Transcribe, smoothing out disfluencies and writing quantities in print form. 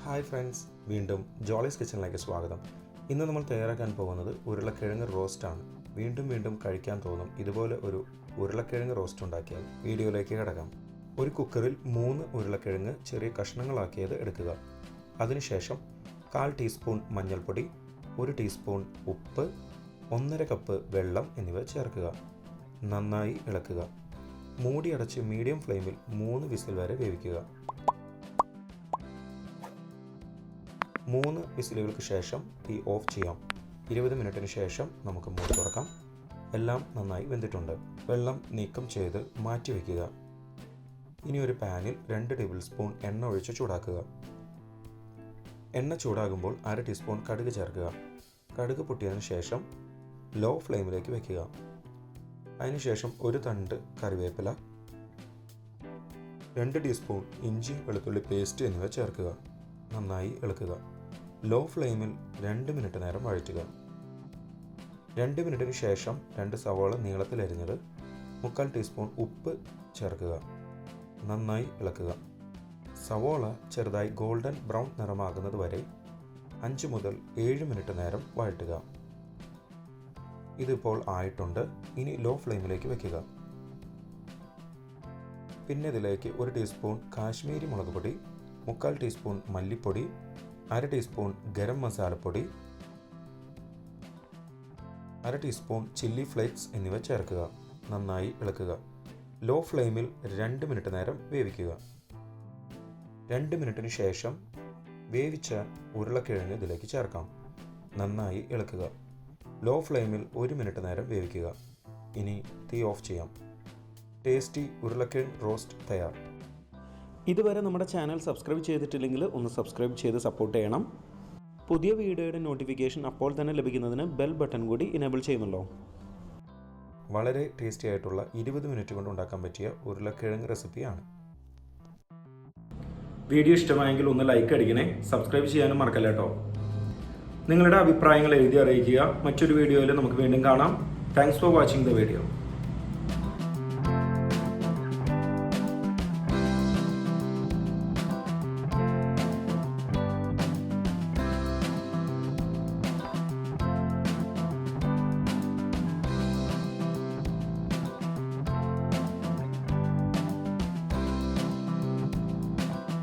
Hi friends, വീണ്ടും ജോളീസ് കിച്ചണിലേക്ക് സ്വാഗതം. ഇന്ന് നമ്മൾ തയ്യാറാക്കാൻ പോകുന്നത് ഉരുളക്കിഴങ്ങ് റോസ്റ്റാണ്. വീണ്ടും കഴിക്കാൻ തോന്നും ഇതുപോലെ ഒരു ഉരുളക്കിഴങ്ങ് റോസ്റ്റ് ഉണ്ടാക്കിയാൽ. വീഡിയോയിലേക്ക് കിടക്കാം. ഒരു കുക്കറിൽ 3 ഉരുളക്കിഴങ്ങ് ചെറിയ കഷ്ണങ്ങളാക്കിയത് എടുക്കുക. അതിനുശേഷം 1/4 ടീസ്പൂൺ മഞ്ഞൾപ്പൊടി, 1 ടീസ്പൂൺ ഉപ്പ്, 1.5 കപ്പ് വെള്ളം എന്നിവ ചേർക്കുക. നന്നായി ഇളക്കുക. മൂടി അടച്ച് മീഡിയം ഫ്ലെയിമിൽ 3 വിസിൽ വരെ വേവിക്കുക. 3 വിസിലുകൾക്ക് ശേഷം തീ ഓഫ് ചെയ്യാം. 20 മിനിറ്റിന് ശേഷം നമുക്ക് മൂടി തുറക്കാം. എല്ലാം നന്നായി വെന്തിട്ടുണ്ട്. വെള്ളം നീക്കം ചെയ്ത് മാറ്റി വയ്ക്കുക. ഇനി ഒരു പാനിൽ 2 ടേബിൾ സ്പൂൺ എണ്ണ ഒഴിച്ച് ചൂടാക്കുക. എണ്ണ ചൂടാകുമ്പോൾ 1/2 ടീസ്പൂൺ കടുക് ചേർക്കുക. കടുക് പൊട്ടിയതിന് ശേഷം ലോ ഫ്ലെയിമിലേക്ക് വയ്ക്കുക. അതിനുശേഷം ഒരു തണ്ട് കറിവേപ്പില, 2 ടീസ്പൂൺ ഇഞ്ചി വെളുത്തുള്ളി പേസ്റ്റ് എന്നിവ ചേർക്കുക. നന്നായി ഇളക്കുക. ലോ ഫ്ലെയിമിൽ 2 മിനിറ്റ് നേരം വഴറ്റുക. 2 മിനിറ്റിന് ശേഷം 2 സവാള നീളത്തിൽ അരിഞ്ഞത്, 3/4 ടീസ്പൂൺ ഉപ്പ് ചേർക്കുക. നന്നായി ഇളക്കുക. സവാള ചെറുതായി ഗോൾഡൻ ബ്രൗൺ നിറമാകുന്നത് വരെ 5 മുതൽ 7 മിനിറ്റ് നേരം വഴറ്റുക. ഇതിപ്പോൾ ആയിട്ടുണ്ട്. ഇനി ലോ ഫ്ലെയിമിലേക്ക് വയ്ക്കുക. പിന്നെ ഇതിലേക്ക് 1 ടീസ്പൂൺ കാശ്മീരി മുളക് പൊടി, 3/4 ടീസ്പൂൺ മല്ലിപ്പൊടി, 1/2 ടീസ്പൂൺ ഗരം മസാലപ്പൊടി, 1/2 ടീസ്പൂൺ ചില്ലി ഫ്ലേക്സ് എന്നിവ ചേർക്കുക. നന്നായി ഇളക്കുക. ലോ ഫ്ലെയിമിൽ 2 മിനിറ്റ് നേരം വേവിക്കുക. 2 മിനിറ്റിന് ശേഷം വേവിച്ച ഉരുളക്കിഴങ്ങ് ഇതിലേക്ക് ചേർക്കാം. നന്നായി ഇളക്കുക. ലോ ഫ്ലെയിമിൽ 1 മിനിറ്റ് നേരം വേവിക്കുക. ഇനി തീ ഓഫ് ചെയ്യാം. ടേസ്റ്റി ഉരുളക്കിഴങ്ങ് റോസ്റ്റ് തയ്യാർ. ഇതുവരെ നമ്മുടെ ചാനൽ സബ്സ്ക്രൈബ് ചെയ്തിട്ടില്ലെങ്കിൽ ഒന്ന് സബ്സ്ക്രൈബ് ചെയ്ത് സപ്പോർട്ട് ചെയ്യണം. പുതിയ വീഡിയോയുടെ നോട്ടിഫിക്കേഷൻ അപ്പോൾ തന്നെ ലഭിക്കുന്നതിന് ബെൽ ബട്ടൺ കൂടി ഇനേബിൾ ചെയ്യുമല്ലോ. വളരെ ടേസ്റ്റി ആയിട്ടുള്ള 20 മിനിറ്റ് കൊണ്ട് ഉണ്ടാക്കാൻ പറ്റിയ ഉരുളക്കിഴങ്ങ് റെസിപ്പിയാണ്. വീഡിയോ ഇഷ്ടമായെങ്കിൽ ഒന്ന് ലൈക്ക് അടിക്കണേ. സബ്സ്ക്രൈബ് ചെയ്യാനും മറക്കല്ല കേട്ടോ. നിങ്ങളുടെ അഭിപ്രായങ്ങൾ എഴുതി അറിയിക്കുക. മറ്റൊരു വീഡിയോയിൽ നമുക്ക് വീണ്ടും കാണാം. Thanks for watching the video.